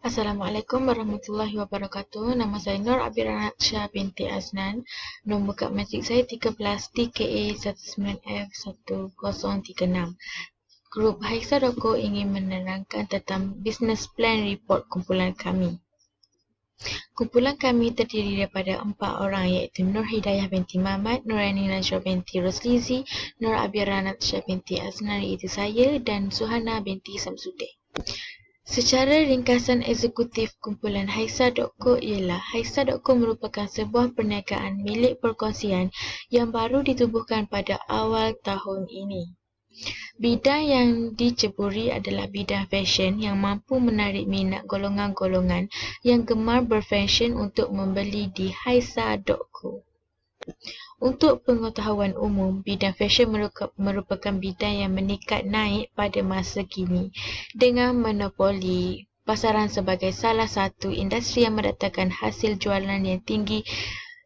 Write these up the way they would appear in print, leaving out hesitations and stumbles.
Assalamualaikum warahmatullahi wabarakatuh. Nama saya Nur Abirana Shah binti Aznan. Nombor kad matrik saya 13 TKA 19F1036. Grup Haisa.co ingin menerangkan tentang Business Plan Report kumpulan kami. Kumpulan kami terdiri daripada 4 orang iaitu Nur Hidayah binti Mamat, Nurani Najwa binti Roslizi, Nur Abirana Shah binti Aznan iaitu saya dan Suhana binti Samsudin. Secara ringkasan eksekutif kumpulan Haisa.co ialah Haisa.co merupakan sebuah perniagaan milik perkongsian yang baru ditubuhkan pada awal tahun ini. Bidang yang diceburi adalah bidang fashion yang mampu menarik minat golongan-golongan yang gemar berfashion untuk membeli di Haisa.co. Untuk pengetahuan umum, bidang fashion merupakan bidang yang meningkat naik pada masa kini dengan monopoli pasaran sebagai salah satu industri yang mendatangkan hasil jualan yang tinggi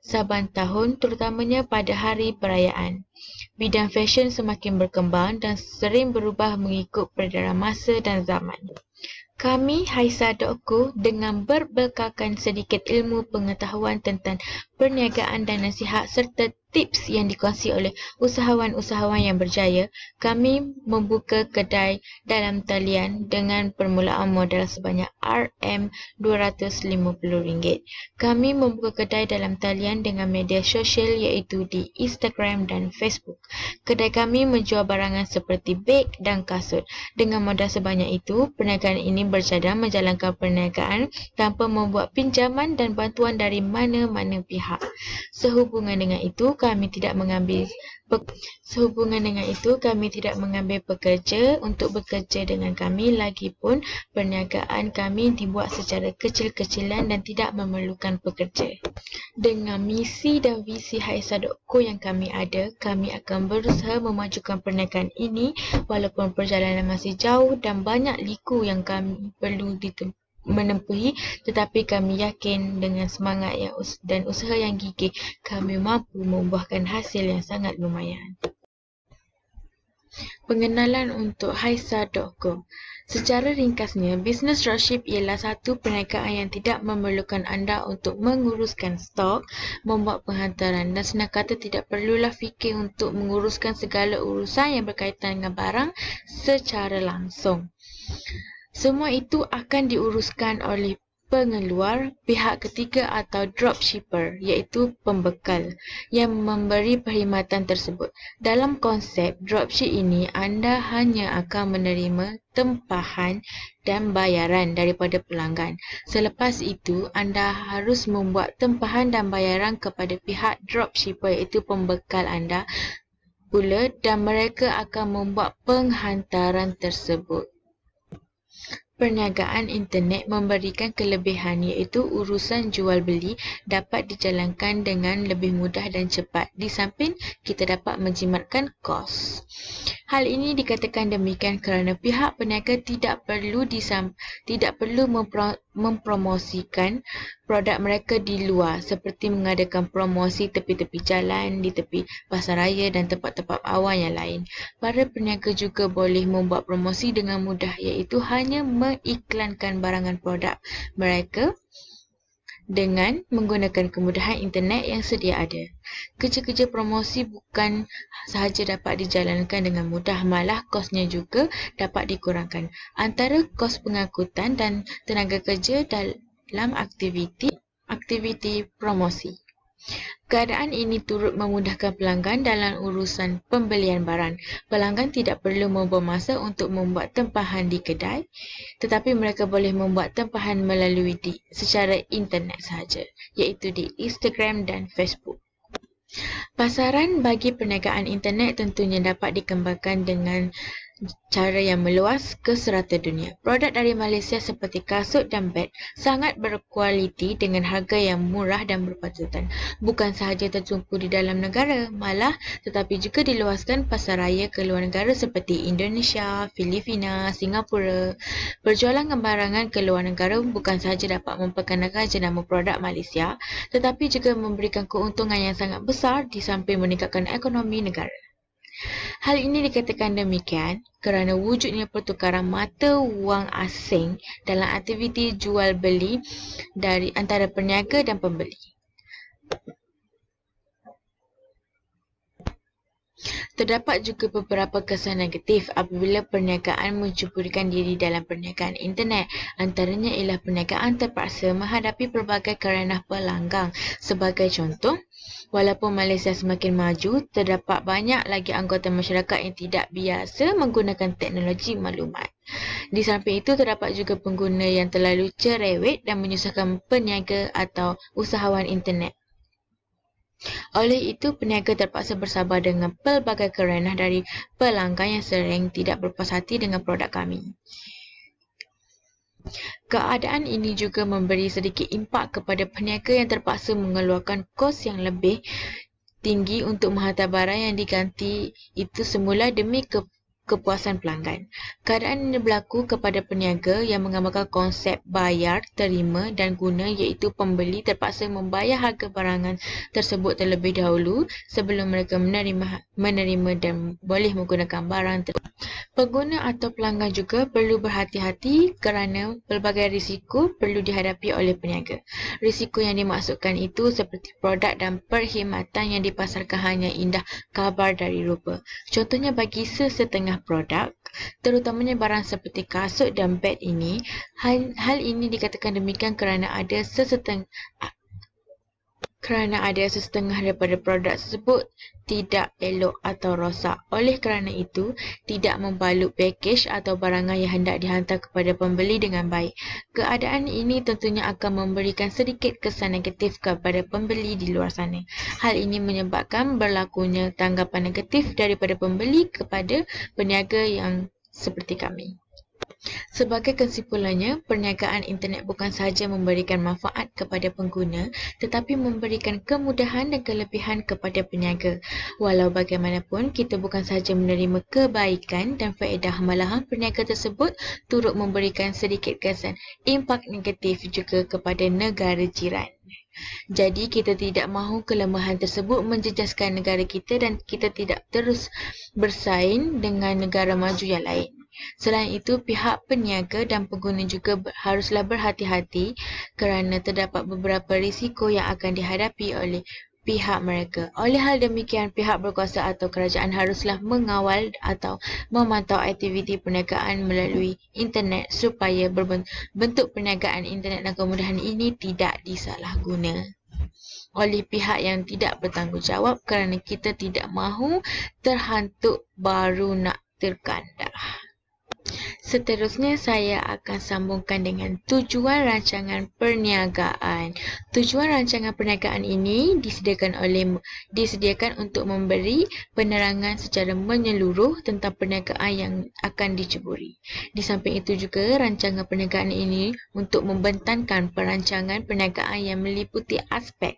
saban tahun, terutamanya pada hari perayaan. Bidang fashion semakin berkembang dan sering berubah mengikut peredaran masa dan zaman. Kami Haisa.co dengan berbekalkan sedikit ilmu pengetahuan tentang perniagaan dan nasihat serta tips yang dikongsi oleh usahawan-usahawan yang berjaya, kami membuka kedai dalam talian dengan permulaan modal sebanyak RM250. Kami membuka kedai dalam talian dengan media sosial iaitu di Instagram dan Facebook. Kedai kami menjual barangan seperti beg dan kasut. Dengan modal sebanyak itu, perniagaan ini bercadang menjalankan perniagaan tanpa membuat pinjaman dan bantuan dari mana-mana pihak. Sehubungan dengan itu, kami tidak mengambil pekerja untuk bekerja dengan kami, lagipun perniagaan kami dibuat secara kecil-kecilan dan tidak memerlukan pekerja. Dengan misi dan visi Haisa.co yang kami ada, kami akan berusaha memajukan perniagaan ini walaupun perjalanan masih jauh dan banyak liku yang kami perlu menempuhi, tetapi kami yakin dengan semangat dan usaha yang gigih, kami mampu membuahkan hasil yang sangat lumayan. Pengenalan untuk Haisa.co. Secara ringkasnya, business dropship ialah satu perniagaan yang tidak memerlukan anda untuk menguruskan stok, membuat penghantaran dan senang kata tidak perlulah fikir untuk menguruskan segala urusan yang berkaitan dengan barang secara langsung. Semua itu akan diuruskan oleh pengeluar, pihak ketiga atau dropshipper, iaitu pembekal yang memberi perkhidmatan tersebut. Dalam konsep dropship ini, anda hanya akan menerima tempahan dan bayaran daripada pelanggan. Selepas itu, anda harus membuat tempahan dan bayaran kepada pihak dropshipper, iaitu pembekal anda pula, dan mereka akan membuat penghantaran tersebut. Perniagaan internet memberikan kelebihan iaitu urusan jual beli dapat dijalankan dengan lebih mudah dan cepat, di samping kita dapat menjimatkan kos. Hal ini dikatakan demikian kerana pihak peniaga tidak perlu mempromosikan produk mereka di luar, seperti mengadakan promosi tepi-tepi jalan, di tepi pasar raya dan tempat-tempat awam yang lain. Para peniaga juga boleh membuat promosi dengan mudah, iaitu hanya mengiklankan barangan produk mereka dengan menggunakan kemudahan internet yang sedia ada. Kerja-kerja promosi bukan sahaja dapat dijalankan dengan mudah, malah kosnya juga dapat dikurangkan. Antara kos pengangkutan dan tenaga kerja dalam aktiviti promosi. Keadaan ini turut memudahkan pelanggan dalam urusan pembelian barang. Pelanggan tidak perlu membuang masa untuk membuat tempahan di kedai, tetapi mereka boleh membuat tempahan melalui secara internet sahaja, iaitu di Instagram dan Facebook. Pasaran bagi perniagaan internet tentunya dapat dikembangkan dengan cara yang meluas ke serata dunia. Produk dari Malaysia seperti kasut dan beg sangat berkualiti dengan harga yang murah dan berpatutan. Bukan sahaja tertumpu di dalam negara, malah tetapi juga diluaskan pasar raya ke luar negara seperti Indonesia, Filipina, Singapura. Perjualan barangan ke luar negara bukan sahaja dapat memperkenalkan jenama produk Malaysia, tetapi juga memberikan keuntungan yang sangat besar di samping meningkatkan ekonomi negara. Hal ini dikatakan demikian kerana wujudnya pertukaran mata wang asing dalam aktiviti jual beli dari antara peniaga dan pembeli. Terdapat juga beberapa kesan negatif apabila perniagaan mencampurkan diri dalam perniagaan internet. Antaranya ialah perniagaan terpaksa menghadapi pelbagai kerenah pelanggang. Sebagai contoh, walaupun Malaysia semakin maju, terdapat banyak lagi anggota masyarakat yang tidak biasa menggunakan teknologi maklumat. Di samping itu, terdapat juga pengguna yang terlalu cerewet dan menyusahkan peniaga atau usahawan internet. Oleh itu, peniaga terpaksa bersabar dengan pelbagai kerenah dari pelanggan yang sering tidak berpuas hati dengan produk kami. Keadaan ini juga memberi sedikit impak kepada peniaga yang terpaksa mengeluarkan kos yang lebih tinggi untuk menghantar barang yang diganti itu semula demi kepuasan pelanggan. Keadaan ini berlaku kepada peniaga yang mengamalkan konsep bayar, terima dan guna, iaitu pembeli terpaksa membayar harga barangan tersebut terlebih dahulu sebelum mereka menerima dan boleh menggunakan barang tersebut. Pengguna atau pelanggan juga perlu berhati-hati kerana pelbagai risiko perlu dihadapi oleh peniaga. Risiko yang dimaksudkan itu seperti produk dan perkhidmatan yang dipasarkan hanya indah kabar dari rupa. Contohnya bagi sesetengah produk, terutamanya barang seperti kasut dan beg ini, hal ini dikatakan demikian kerana ada sesetengah daripada produk tersebut tidak elok atau rosak. Oleh kerana itu, tidak membalut pakej atau barangan yang hendak dihantar kepada pembeli dengan baik. Keadaan ini tentunya akan memberikan sedikit kesan negatif kepada pembeli di luar sana. Hal ini menyebabkan berlakunya tanggapan negatif daripada pembeli kepada peniaga yang seperti kami. Sebagai kesimpulannya, perniagaan internet bukan sahaja memberikan manfaat kepada pengguna tetapi memberikan kemudahan dan kelebihan kepada peniaga. Walau bagaimanapun, kita bukan sahaja menerima kebaikan dan faedah, malahan peniaga tersebut turut memberikan sedikit kesan impak negatif juga kepada negara jiran. Jadi kita tidak mahu kelemahan tersebut menjejaskan negara kita dan kita tidak terus bersaing dengan negara maju yang lain. Selain itu, pihak peniaga dan pengguna juga haruslah berhati-hati kerana terdapat beberapa risiko yang akan dihadapi oleh pihak mereka. Oleh hal demikian, pihak berkuasa atau kerajaan haruslah mengawal atau memantau aktiviti perniagaan melalui internet supaya bentuk perniagaan internet dan kemudahan ini tidak disalahguna oleh pihak yang tidak bertanggungjawab kerana kita tidak mahu terhantuk baru nak terkandah. Seterusnya, saya akan sambungkan dengan tujuan rancangan perniagaan. Tujuan rancangan perniagaan ini disediakan untuk memberi penerangan secara menyeluruh tentang perniagaan yang akan diceburi. Di samping itu juga, rancangan perniagaan ini untuk membentangkan perancangan perniagaan yang meliputi aspek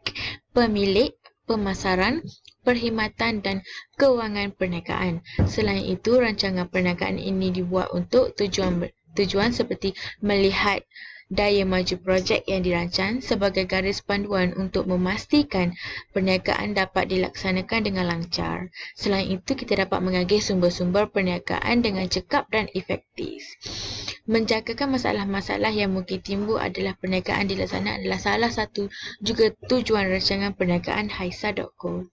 pemilik, pemasaran, perkhidmatan dan kewangan perniagaan. Selain itu, rancangan perniagaan ini dibuat untuk tujuan seperti melihat daya maju projek yang dirancang sebagai garis panduan untuk memastikan perniagaan dapat dilaksanakan dengan lancar. Selain itu, kita dapat mengagih sumber-sumber perniagaan dengan cekap dan efektif. Menjagakan masalah-masalah yang mungkin timbul adalah perniagaan dilaksanakan adalah salah satu juga tujuan rancangan perniagaan Haisa.co.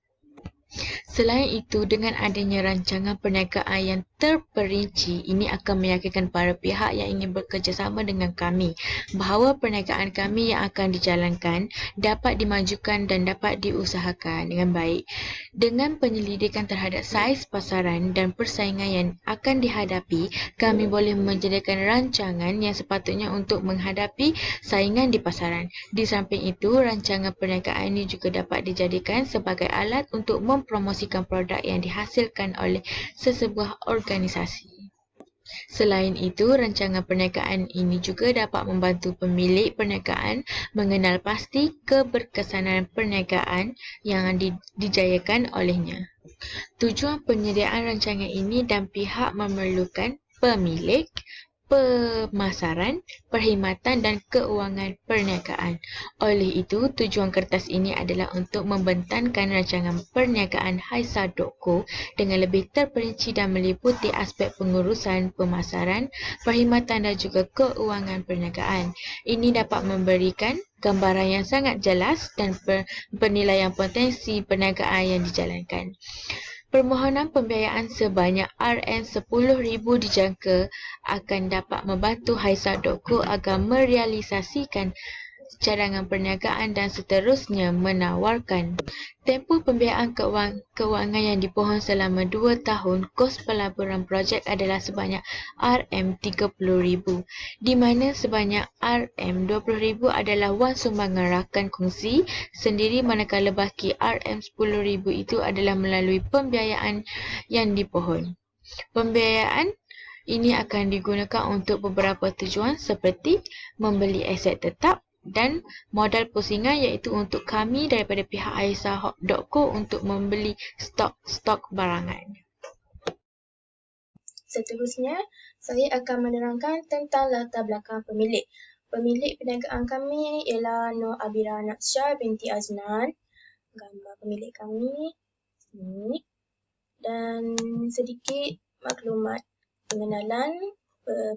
Selain itu, dengan adanya rancangan perniagaan yang terperinci, ini akan meyakinkan para pihak yang ingin bekerjasama dengan kami bahawa perniagaan kami yang akan dijalankan dapat dimajukan dan dapat diusahakan dengan baik. Dengan penyelidikan terhadap saiz pasaran dan persaingan yang akan dihadapi, kami boleh menyediakan rancangan yang sepatutnya untuk menghadapi saingan di pasaran. Di samping itu, rancangan perniagaan ini juga dapat dijadikan sebagai alat untuk mempromosikan produk yang dihasilkan oleh sesebuah organisasi. Selain itu, rancangan perniagaan ini juga dapat membantu pemilik perniagaan mengenal pasti keberkesanan perniagaan yang dijayakan olehnya. Tujuan penyediaan rancangan ini dan pihak memerlukan pemilik, pemasaran, perkhidmatan dan keuangan perniagaan. Oleh itu, tujuan kertas ini adalah untuk membentangkan rancangan perniagaan Haisa.co dengan lebih terperinci dan meliputi aspek pengurusan, pemasaran, perkhidmatan dan juga keuangan perniagaan. Ini dapat memberikan gambaran yang sangat jelas dan penilaian potensi perniagaan yang dijalankan. Permohonan pembiayaan sebanyak RM10,000 dijangka akan dapat membantu Haisa.co agar merealisasikan cadangan perniagaan dan seterusnya menawarkan tempoh pembiayaan keuangan yang dipohon selama 2 tahun. Kos pelaburan projek adalah sebanyak RM30,000, di mana sebanyak RM20,000 adalah wang sumbangan rakan kongsi sendiri, manakala baki RM10,000 itu adalah melalui pembiayaan yang dipohon. Pembiayaan ini akan digunakan untuk beberapa tujuan seperti membeli aset tetap dan modal pusingan, iaitu untuk kami daripada pihak Haisa.co untuk membeli stok barangan. Seterusnya, saya akan menerangkan tentang latar belakang pemilik. Pemilik perniagaan kami ialah Nur Abira Naksha binti Aznan. Gambar pemilik kami ini. Dan sedikit maklumat pengenalan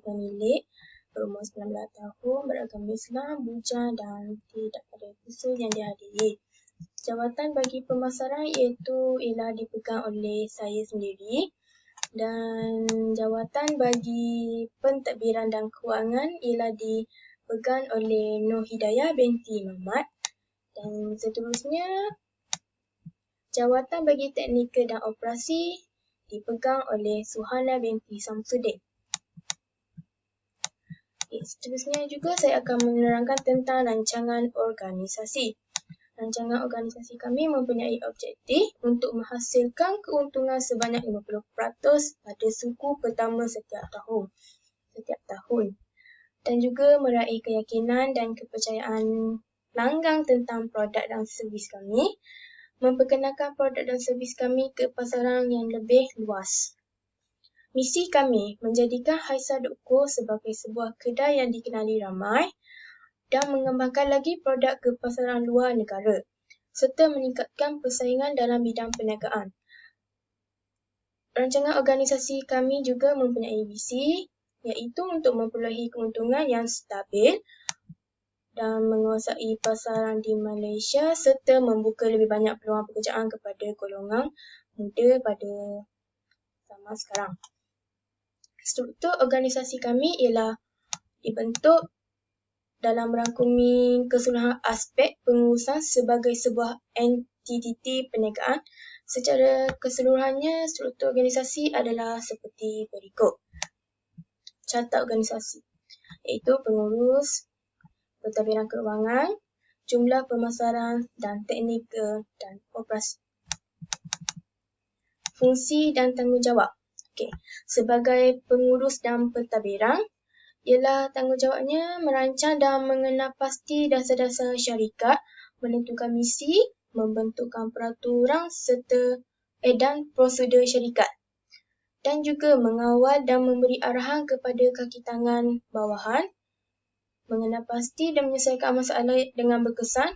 pemilik. Berumur 19 tahun, beragama Islam, bujang dan tidak ada khusus yang dihadiri. Jawatan bagi pemasaran ialah dipegang oleh saya sendiri. Dan jawatan bagi pentadbiran dan kewangan ialah dipegang oleh Nur Hidayah binti Muhammad. Dan seterusnya, jawatan bagi teknikal dan operasi dipegang oleh Suhana binti Samsudin. Seterusnya juga saya akan menerangkan tentang rancangan organisasi. Rancangan organisasi kami mempunyai objektif untuk menghasilkan keuntungan sebanyak 50% pada suku pertama setiap tahun. Dan juga meraih keyakinan dan kepercayaan pelanggan tentang produk dan servis kami, memperkenalkan produk dan servis kami ke pasaran yang lebih luas. Misi kami menjadikan Haisa.co sebagai sebuah kedai yang dikenali ramai dan mengembangkan lagi produk ke pasaran luar negara serta meningkatkan persaingan dalam bidang perniagaan. Rancangan organisasi kami juga mempunyai visi, iaitu untuk memperolehi keuntungan yang stabil dan menguasai pasaran di Malaysia serta membuka lebih banyak peluang pekerjaan kepada golongan muda pada zaman sekarang. Struktur organisasi kami ialah dibentuk dalam merangkumi keseluruhan aspek pengurusan sebagai sebuah entiti perniagaan. Secara keseluruhannya, struktur organisasi adalah seperti berikut. Carta organisasi, iaitu pengurus, pentadbiran keuangan, jumlah pemasaran dan teknikal dan operasi. Fungsi dan tanggungjawab. Sebagai pengurus dan pentadbiran, ialah tanggungjawabnya merancang dan mengenal pasti dasar-dasar syarikat, menentukan misi, membentukkan peraturan serta dan prosedur syarikat, dan juga mengawal dan memberi arahan kepada kaki tangan bawahan, mengenal pasti dan menyelesaikan masalah dengan berkesan.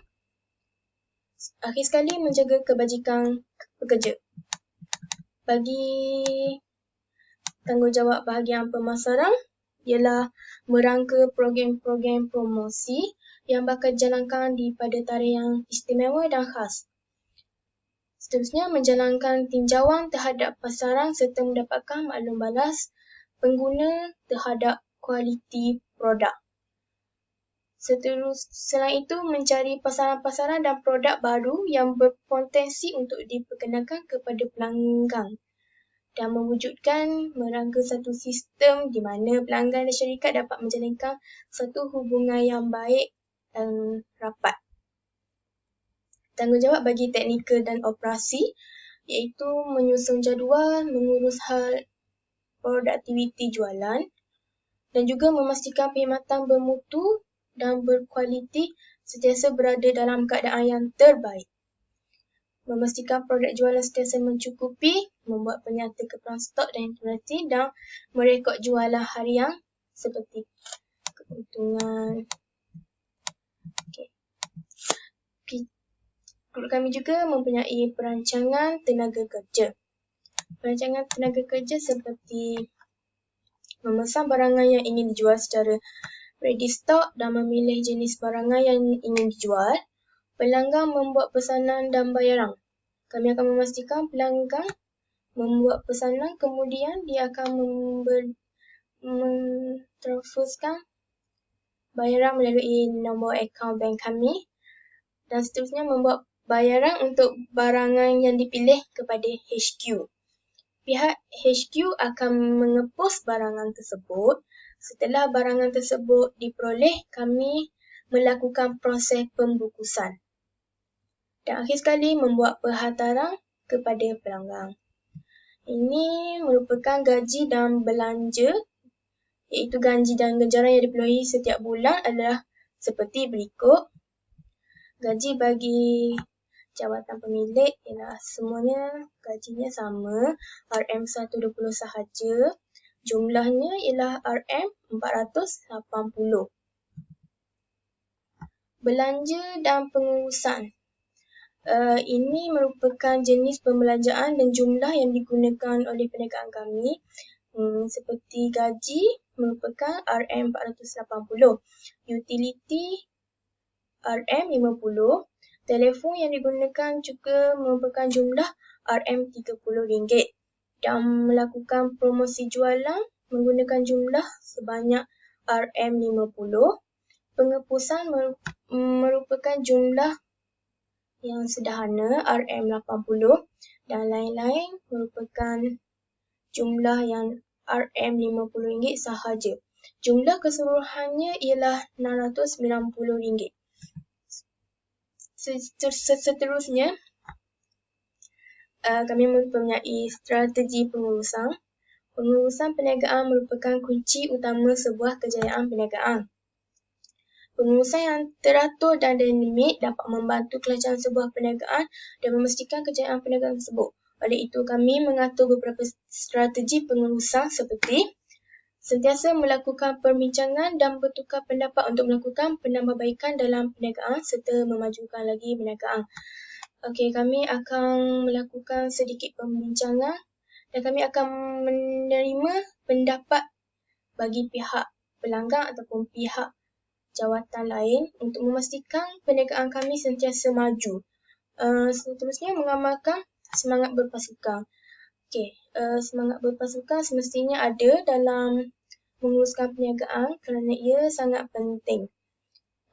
Akhir sekali, menjaga kebajikan pekerja. Bagi tanggungjawab bahagian pemasaran ialah merangka program-program promosi yang bakal dijalankan pada tarikh yang istimewa dan khas. Seterusnya, menjalankan tinjauan terhadap pasaran serta mendapatkan maklum balas pengguna terhadap kualiti produk. Selain itu, mencari pasaran-pasaran dan produk baru yang berpotensi untuk diperkenalkan kepada pelanggan dan mewujudkan merangka satu sistem di mana pelanggan dan syarikat dapat menjalinkan satu hubungan yang baik dan rapat. Tanggungjawab bagi teknikal dan operasi iaitu menyusun jadual, mengurus hal produktiviti jualan dan juga memastikan perkhidmatan bermutu dan berkualiti sentiasa berada dalam keadaan yang terbaik. Memastikan produk jualan sentiasa mencukupi, membuat penyata keperluan stok dan inventory dan merekod jualan harian seperti keuntungan. Grup kami juga mempunyai perancangan tenaga kerja. Perancangan tenaga kerja seperti memesan barangan yang ingin dijual secara ready stock dan memilih jenis barangan yang ingin dijual. Pelanggan membuat pesanan dan bayaran. Kami akan memastikan pelanggan membuat pesanan, kemudian dia akan mentransferkan bayaran melalui nombor akaun bank kami dan seterusnya membuat bayaran untuk barangan yang dipilih kepada HQ. Pihak HQ akan mengepos barangan tersebut. Setelah barangan tersebut diperoleh, kami melakukan proses pembukusan. Dan akhir sekali membuat penghantaran kepada pelanggan. Ini merupakan gaji dan belanja, iaitu gaji dan ganjaran yang diperolehi setiap bulan adalah seperti berikut. Gaji bagi jawatan pemilik ialah semuanya gajinya sama, RM120 sahaja. Jumlahnya ialah RM480. Belanja dan pengurusan. Ini merupakan jenis pembelanjaan dan jumlah yang digunakan oleh perniagaan kami. Seperti gaji merupakan RM480, utility RM50, telefon yang digunakan juga merupakan jumlah RM30 dan melakukan promosi jualan menggunakan jumlah sebanyak RM50. Pengepusan merupakan jumlah yang sederhana RM80 dan lain-lain merupakan jumlah yang RM50 sahaja. Jumlah keseluruhannya ialah RM690. Seterusnya, kami mempunyai strategi pengurusan. Pengurusan perniagaan merupakan kunci utama sebuah kejayaan perniagaan. Pengurusan yang teratur dan dinamik dapat membantu kelancaran sebuah perniagaan dan memastikan kejayaan perniagaan tersebut. Oleh itu, kami mengatur beberapa strategi pengurusan seperti sentiasa melakukan perbincangan dan bertukar pendapat untuk melakukan penambahbaikan dalam perniagaan serta memajukan lagi perniagaan. Kami akan melakukan sedikit pembincangan dan kami akan menerima pendapat bagi pihak pelanggan ataupun pihak jawatan lain untuk memastikan perniagaan kami sentiasa maju. Seterusnya, mengamalkan semangat berpasukan. Semangat berpasukan semestinya ada dalam menguruskan perniagaan kerana ia sangat penting.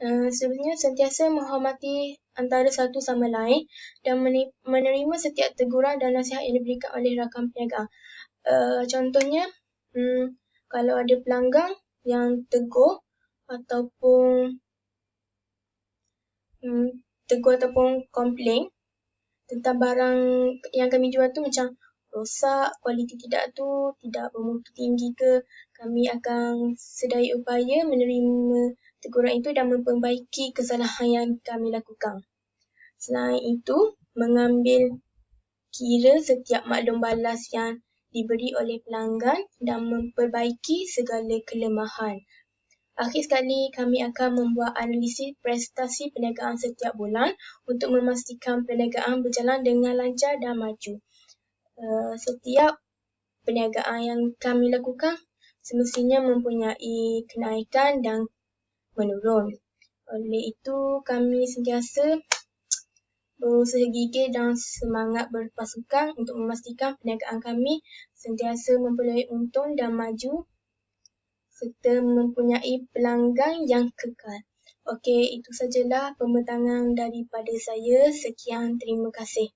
Seterusnya, sentiasa menghormati antara satu sama lain dan menerima setiap teguran dan nasihat yang diberikan oleh rakan perniagaan. Contohnya, kalau ada pelanggan yang tegur ataupun komplain tentang barang yang kami jual tu macam rosak, kualiti tidak bermutu tinggi ke, kami akan sedaya upaya menerima teguran itu dan memperbaiki kesalahan yang kami lakukan. Selain itu, mengambil kira setiap maklum balas yang diberi oleh pelanggan dan memperbaiki segala kelemahan. Akhir sekali, kami akan membuat analisis prestasi perniagaan setiap bulan untuk memastikan perniagaan berjalan dengan lancar dan maju. Setiap perniagaan yang kami lakukan semestinya mempunyai kenaikan dan menurun. Oleh itu, kami sentiasa berusaha gigih dan semangat berpasukan untuk memastikan perniagaan kami sentiasa memperoleh untung dan maju serta mempunyai pelanggan yang kekal. Itu sajalah pembentangan daripada saya. Sekian, terima kasih.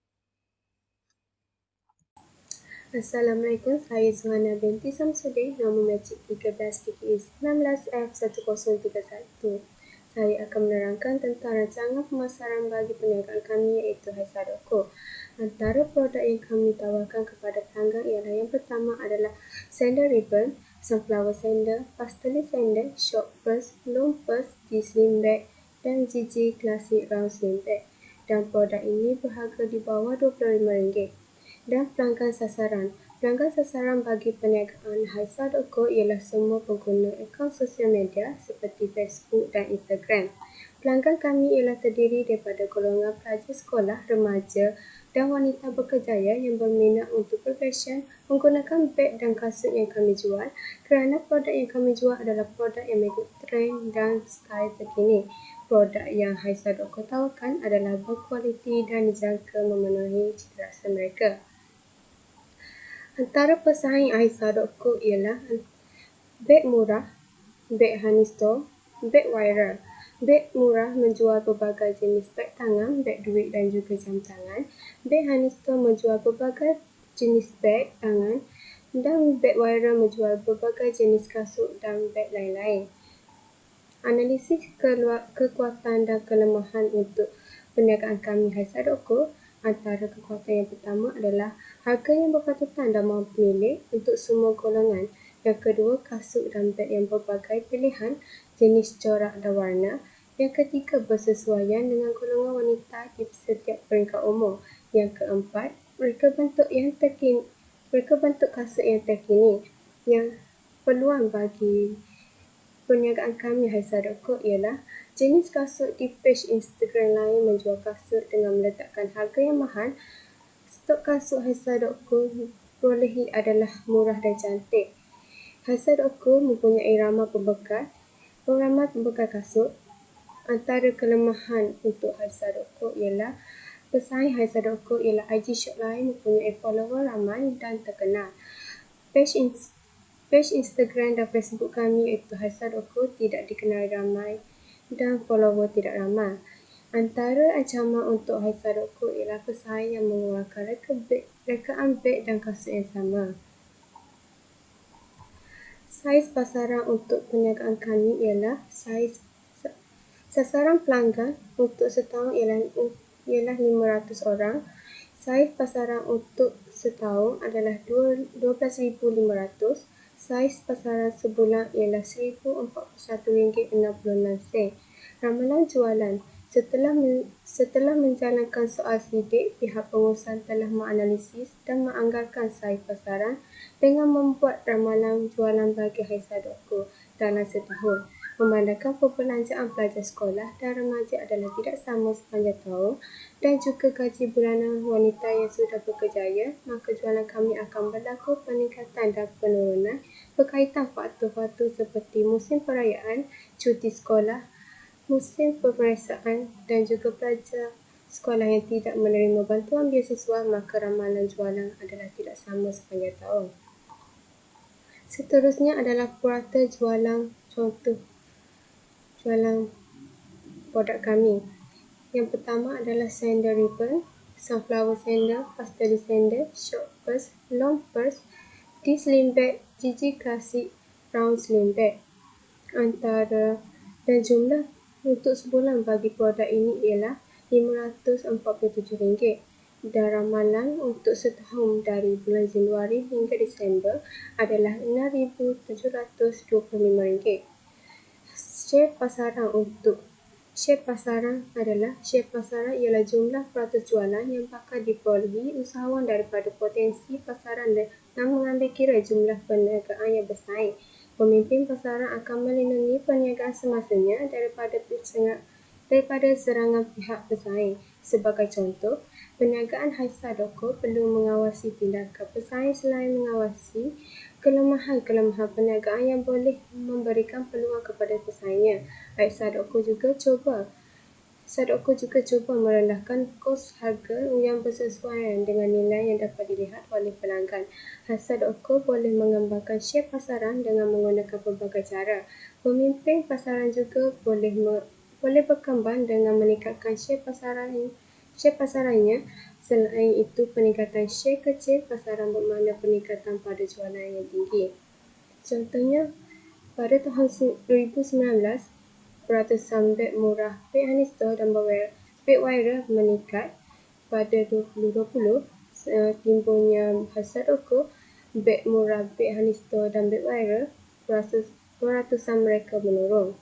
Assalamualaikum, saya Suhana binti Samsudin, nombor Magic 13 KKI 19F1031. Saya akan menerangkan tentang rancangan pemasaran bagi perniagaan kami iaitu Haisar.co. Antara produk yang kami tawarkan kepada pelanggan ialah yang pertama adalah sandal ribbon, sunflower sandal, pastely sandal, short purse, long purse, G-slim bag dan GG classic round slim bag. Dan produk ini berharga di bawah RM25. Dan pelanggan sasaran. Pelanggan sasaran bagi perniagaan Haisa.co ialah semua pengguna akaun sosial media seperti Facebook dan Instagram. Pelanggan kami ialah terdiri daripada golongan pelajar sekolah, remaja dan wanita berkerjaya yang berminat untuk berfashion menggunakan beg dan kasut yang kami jual kerana produk yang kami jual adalah produk yang mengikut trend dan style terkini. Produk yang Haisa.co tawarkan adalah berkualiti dan dijangka memenuhi cita rasa mereka. Antara pesaing Haisa.co ialah beg murah, beg Honey Store, beg viral. Beg murah menjual pelbagai jenis beg tangan, beg duit dan juga jam tangan. Beg Honey Store menjual pelbagai jenis beg tangan dan beg viral menjual pelbagai jenis kasut dan beg lain-lain. Analisis kekuatan dan kelemahan untuk perniagaan kami Haisa.co. Antara kekuatan yang pertama adalah harga yang berpatutan dan mahu pemilik untuk semua golongan. Yang kedua, kasut dan beg yang berbagai pilihan, jenis, corak dan warna. Yang ketiga, bersesuaian dengan golongan wanita di setiap peringkat umur. Yang keempat, mereka bentuk kasut yang terkini. Yang peluang bagi perniagaan kami Haisa.co ialah jenis kasut di page Instagram lain menjual kasut dengan meletakkan harga yang mahal. Stok kasut Haisa.co perolehi adalah murah dan cantik. Haisa.co mempunyai ramah pembekal kasut. Antara kelemahan untuk Haisa.co ialah pesaing Haisa.co ialah IG shop lain mempunyai follower ramai dan terkenal. Page Instagram dan Facebook kami iaitu Haisa.co tidak dikenali ramai dan follower tidak ramai. Antara ancaman untuk Haisa.co ialah pesaing yang mengeluarkan rekaan beg dan kasut yang sama. Saiz pasaran untuk perniagaan kami ialah sasaran pelanggan untuk setahun ialah 500 orang. Saiz pasaran untuk setahun adalah 12,500. Saiz pasaran sebulan ialah RM1,041.66. Ramalan jualan. Setelah menjalankan soal sidik, pihak pengurusan telah menganalisis dan menganggarkan saiz pasaran dengan membuat ramalan jualan bagi Haisa.co dalam setahun. Memandangkan perbelanjaan pelajar sekolah dan remaja adalah tidak sama sepanjang tahun dan juga gaji bulanan wanita yang sudah berkerjaya, maka jualan kami akan berlaku peningkatan dan penurunan berkaitan faktor-faktor seperti musim perayaan, cuti sekolah, musim peperiksaan dan juga pelajar sekolah yang tidak menerima bantuan beasiswa, maka ramalan jualan adalah tidak sama sepanjang tahun. Seterusnya adalah purata jualan contoh jualan produk kami. Yang pertama adalah sandal ribbon, sunflower sandal, pasteli sandal, short purse, long purse, D-slim bag, GG klasik, round slim bag. Antara dan jumlah untuk sebulan bagi produk ini ialah RM547 dan ramalan untuk setahun dari bulan Januari hingga Disember adalah RM6,725. Share pasaran ialah jumlah peratus jualan yang bakal diperolehi usahawan daripada potensi pasaran dan mengambil kira jumlah perniagaan yang bersaing. Pemimpin pasaran akan melindungi perniagaan semasanya daripada serangan pihak pesaing. Sebagai contoh, perniagaan Haisa.co perlu mengawasi tindakan pesaing selain mengawasi kelemahan-kelemahan perniagaan yang boleh memberikan peluang kepada pesaingnya. Haisa.co juga cuba merendahkan kos harga yang bersesuaian dengan nilai yang dapat dilihat oleh pelanggan. Haisa.co boleh mengembangkan share pasaran dengan menggunakan pelbagai cara. Pemimpin pasaran juga boleh berkembang dengan meningkatkan share pasarannya. Selain itu, peningkatan share kecil pasaran bermakna peningkatan pada jualan yang tinggi. Contohnya, pada tahun 2019, peratusan beg murah, beg Honey Store dan beg viral meningkat. Pada 2020, timbulnya Haisa.co, beg murah, beg Honey Store dan beg viral, peratusan mereka menurun.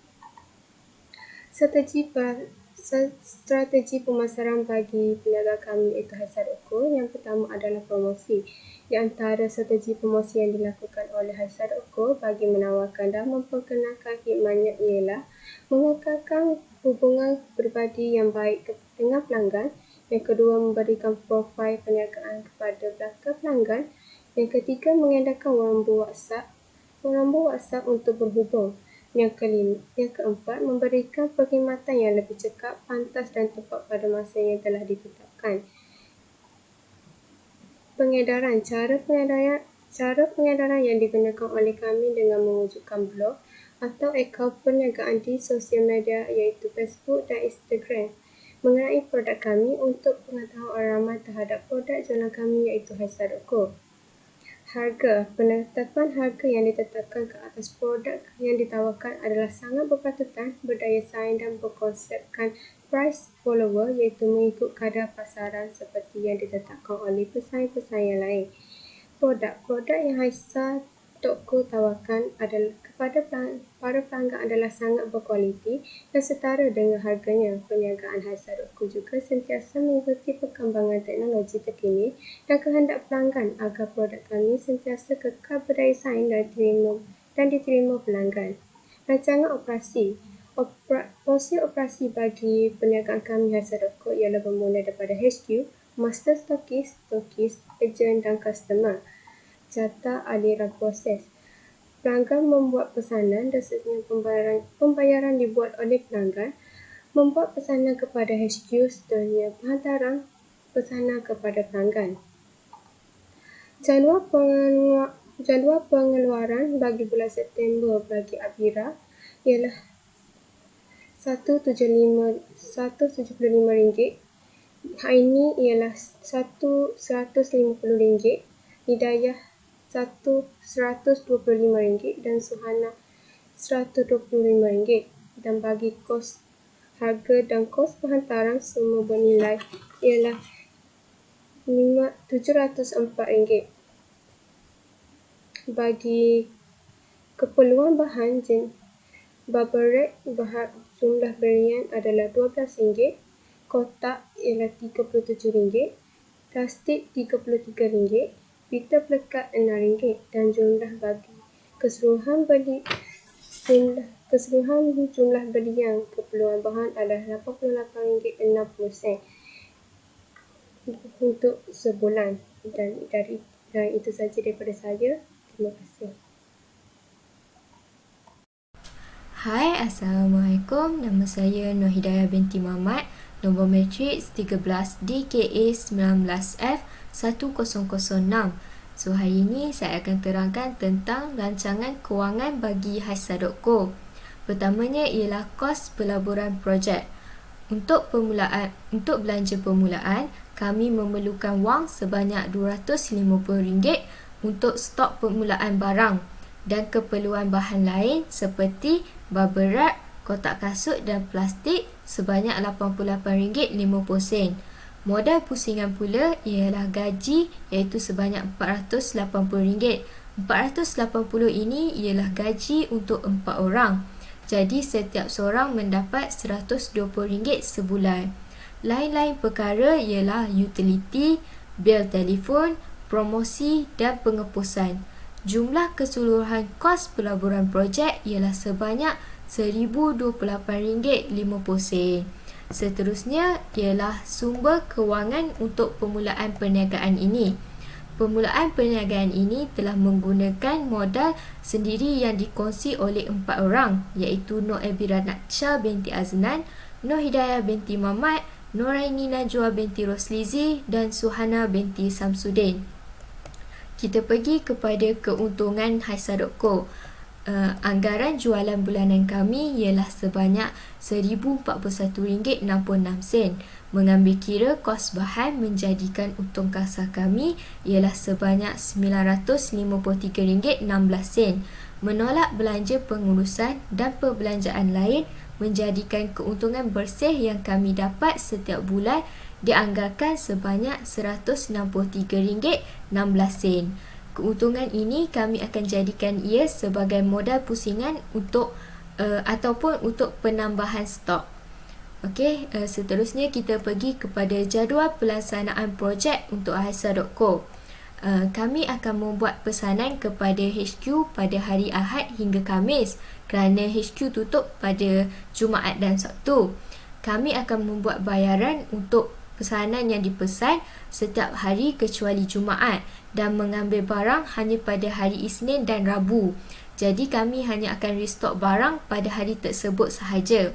Strategi pemasaran bagi peniaga kami iaitu Haisadoko. Yang pertama adalah promosi. Di antara strategi promosi yang dilakukan oleh Haisadoko bagi menawarkan dan memperkenalkan khidmatnya ialah mengekalkan hubungan peribadi yang baik dengan pelanggan. Yang kedua, memberikan profil perniagaan kepada belakang pelanggan. Yang ketiga, mengadakan nombor WhatsApp untuk berhubung. Yang keempat, memberikan perkhidmatan yang lebih cekap, pantas dan tepat pada masa yang telah ditetapkan. Pengedaran. Cara pengedaran yang digunakan oleh kami dengan mewujudkan blog atau akaun perniagaan di sosial media iaitu Facebook dan Instagram mengenai produk kami untuk pengetahuan orang ramai terhadap produk jualan kami iaitu Haisadoko. Harga. Penetapan harga yang ditetapkan ke atas produk yang ditawarkan adalah sangat berpatutan, berdaya saing dan berkonsepkan price follower iaitu mengikut kadar pasaran seperti yang ditetapkan oleh pesaing-pesaing yang lain. Produk yang Haisadoko tawarkan adalah kepada para pelanggan adalah sangat berkualiti dan setara dengan harganya. Perniagaan Haisadoko juga sentiasa mengikuti perkembangan teknologi terkini dan kehendak pelanggan agar produk kami sentiasa kekal berdaya saing dan diterima pelanggan. Rancangan operasi. Fungsi operasi bagi perniagaan kami Haisadoko ialah bermula daripada HQ, Master Stokis, Ejen dan Customer. Jata aliran proses. Pelanggan membuat pesanan dan seterusnya pembayaran dibuat oleh pelanggan. Membuat pesanan kepada HQ, seterusnya penghantaran pesanan kepada pelanggan. Jadual pengeluaran bagi bulan September bagi Abira ialah RM175. Hari ini ialah RM150. Hidayah RM125 dan Suhana RM125. Dan bagi kos harga dan kos penghantaran semua bernilai ialah RM704. Bagi keperluan bahan bubble wrap jumlah berian adalah RM12, kotak ialah RM37, plastik RM33, pita pelekat RM6 dan jumlah belian keperluan bahan adalah RM88.60 untuk sebulan. Dan itu saja daripada saya. Terima kasih. Hai, Assalamualaikum. Nama saya Nur Hidayah binti Muhammad. Nombor matriks 13 DKA 19F1006. So, hari ini saya akan terangkan tentang rancangan kewangan bagi Haisadoko. Pertamanya ialah kos pelaburan projek. Untuk belanja permulaan, kami memerlukan wang sebanyak RM250 untuk stok permulaan barang dan keperluan bahan lain seperti bubble wrap, kotak kasut dan plastik sebanyak RM88.50. Modal pusingan pula ialah gaji iaitu sebanyak RM480. RM480 ini ialah gaji untuk 4 orang. Jadi setiap seorang mendapat RM120 sebulan. Lain-lain perkara ialah utility, bil telefon, promosi dan pengepusan. Jumlah keseluruhan kos pelaburan projek ialah sebanyak RM1,028.50. Seterusnya ialah sumber kewangan untuk permulaan perniagaan ini. Permulaan perniagaan ini telah menggunakan modal sendiri yang dikongsi oleh 4 orang iaitu Nur Abira Naksha binti Aznan, Nur Hidayah binti Muhammad, Nuraini Najwa binti Roslizi dan Suhana binti Samsudin. Kita pergi kepada keuntungan Haisadoko. Anggaran jualan bulanan kami ialah sebanyak RM1,041.66. Mengambil kira kos bahan menjadikan untung kasar kami ialah sebanyak RM953.16. Menolak belanja pengurusan dan perbelanjaan lain menjadikan keuntungan bersih yang kami dapat setiap bulan dianggarkan sebanyak RM163.16. Keuntungan ini kami akan jadikan ia sebagai modal pusingan untuk ataupun untuk penambahan stok. Okey, seterusnya kita pergi kepada jadual pelaksanaan projek untuk Haisa.co. Kami akan membuat pesanan kepada HQ pada hari Ahad hingga Khamis kerana HQ tutup pada Jumaat dan Sabtu. Kami akan membuat bayaran untuk pesanan yang dipesan setiap hari kecuali Jumaat dan mengambil barang hanya pada hari Isnin dan Rabu. Jadi kami hanya akan restock barang pada hari tersebut sahaja.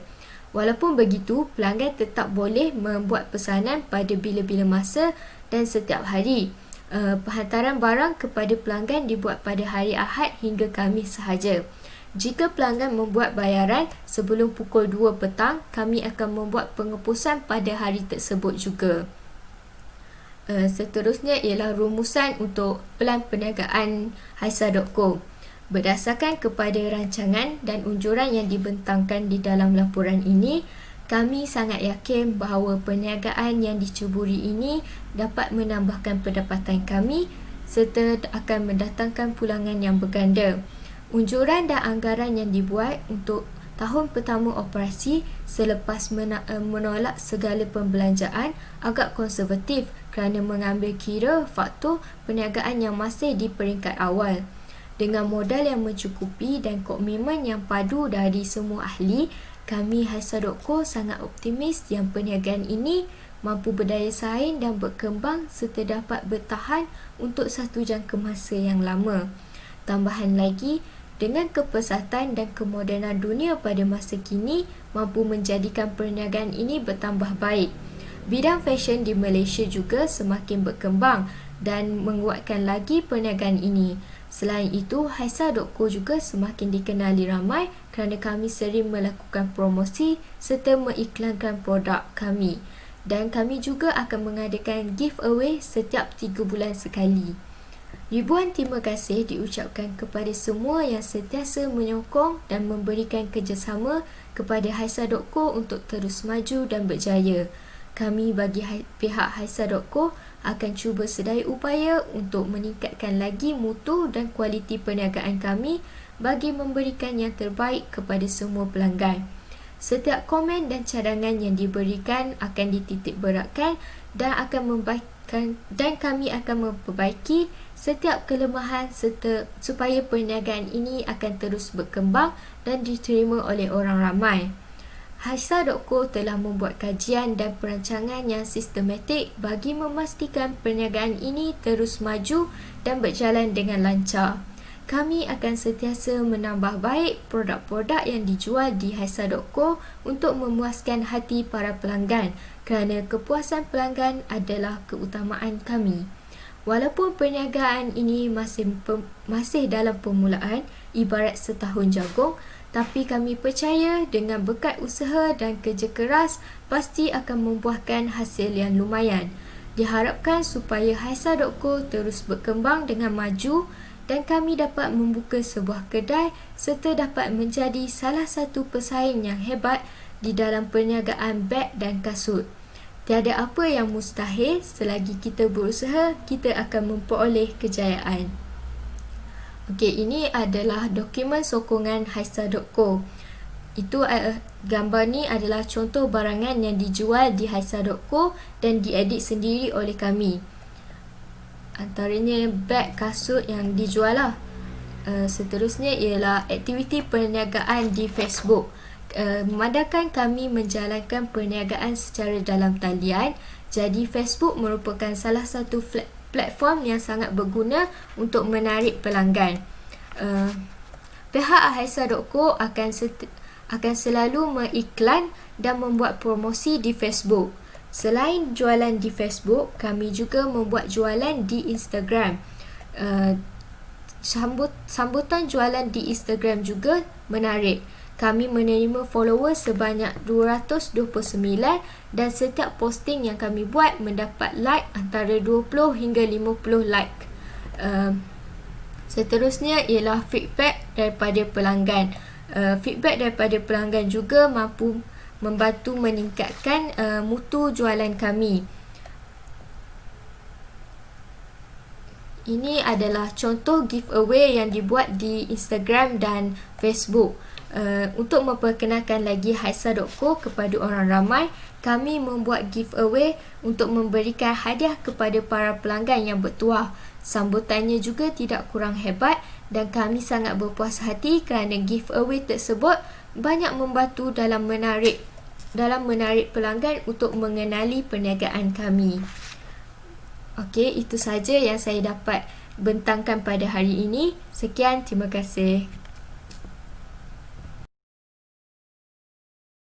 Walaupun begitu, pelanggan tetap boleh membuat pesanan pada bila-bila masa dan setiap hari. Penghantaran barang kepada pelanggan dibuat pada hari Ahad hingga Khamis sahaja. Jika pelanggan membuat bayaran sebelum pukul 2 petang, kami akan membuat penghapusan pada hari tersebut juga. Seterusnya ialah rumusan untuk pelan perniagaan Haisa.co. Berdasarkan kepada rancangan dan unjuran yang dibentangkan di dalam laporan ini, kami sangat yakin bahawa perniagaan yang dicuburi ini dapat menambahkan pendapatan kami serta akan mendatangkan pulangan yang berganda. Unjuran dan anggaran yang dibuat untuk tahun pertama operasi selepas menolak segala pembelanjaan agak konservatif kerana mengambil kira faktor perniagaan yang masih di peringkat awal. Dengan modal yang mencukupi dan komitmen yang padu dari semua ahli, kami Haisa.co sangat optimis yang perniagaan ini mampu berdaya saing dan berkembang serta dapat bertahan untuk satu jangka masa yang lama. Tambahan lagi, dengan kepesatan dan kemodenan dunia pada masa kini mampu menjadikan perniagaan ini bertambah baik. Bidang fashion di Malaysia juga semakin berkembang dan menguatkan lagi perniagaan ini. Selain itu, Haisa.co juga semakin dikenali ramai kerana kami sering melakukan promosi serta mengiklankan produk kami. Dan kami juga akan mengadakan giveaway setiap 3 bulan sekali. Ribuan terima kasih diucapkan kepada semua yang sentiasa menyokong dan memberikan kerjasama kepada Haisa.co untuk terus maju dan berjaya. Kami bagi pihak Haisa.co akan cuba sedaya upaya untuk meningkatkan lagi mutu dan kualiti perniagaan kami bagi memberikan yang terbaik kepada semua pelanggan. Setiap komen dan cadangan yang diberikan akan dititik beratkan dan kami akan memperbaiki setiap kelemahan serta supaya perniagaan ini akan terus berkembang dan diterima oleh orang ramai. Haisa.co telah membuat kajian dan perancangan yang sistematik bagi memastikan perniagaan ini terus maju dan berjalan dengan lancar. Kami akan sentiasa menambah baik produk-produk yang dijual di Haisa.co untuk memuaskan hati para pelanggan kerana kepuasan pelanggan adalah keutamaan kami. Walaupun perniagaan ini masih dalam permulaan, ibarat setahun jagung, tapi kami percaya dengan berkat usaha dan kerja keras pasti akan membuahkan hasil yang lumayan. Diharapkan supaya Haisa.co terus berkembang dengan maju dan kami dapat membuka sebuah kedai serta dapat menjadi salah satu pesaing yang hebat di dalam perniagaan beg dan kasut. Tiada apa yang mustahil selagi kita berusaha, kita akan memperoleh kejayaan. Okey, ini adalah dokumen sokongan Haisa.co. Itu gambar ni adalah contoh barangan yang dijual di Haisa.co dan diedit sendiri oleh kami. Antaranya beg, kasut yang dijual lah. Seterusnya ialah aktiviti perniagaan di Facebook. Memandangkan kami menjalankan perniagaan secara dalam talian, jadi Facebook merupakan salah satu platform yang sangat berguna untuk menarik pelanggan. Pihak Haisa.co akan selalu mengiklan dan membuat promosi di Facebook. Selain jualan di Facebook, kami juga membuat jualan di Instagram. Sambutan jualan di Instagram juga menarik. Kami menerima followers sebanyak 229 dan setiap posting yang kami buat mendapat like antara 20 hingga 50 like. Seterusnya ialah feedback daripada pelanggan. Feedback daripada pelanggan juga mampu membantu meningkatkan mutu jualan kami. Ini adalah contoh giveaway yang dibuat di Instagram dan Facebook. Untuk memperkenalkan lagi Haisa.co kepada orang ramai, kami membuat giveaway untuk memberikan hadiah kepada para pelanggan yang bertuah. Sambutannya juga tidak kurang hebat dan kami sangat berpuas hati kerana giveaway tersebut banyak membantu dalam menarik pelanggan untuk mengenali perniagaan kami. Okey, itu saja yang saya dapat bentangkan pada hari ini. Sekian, terima kasih.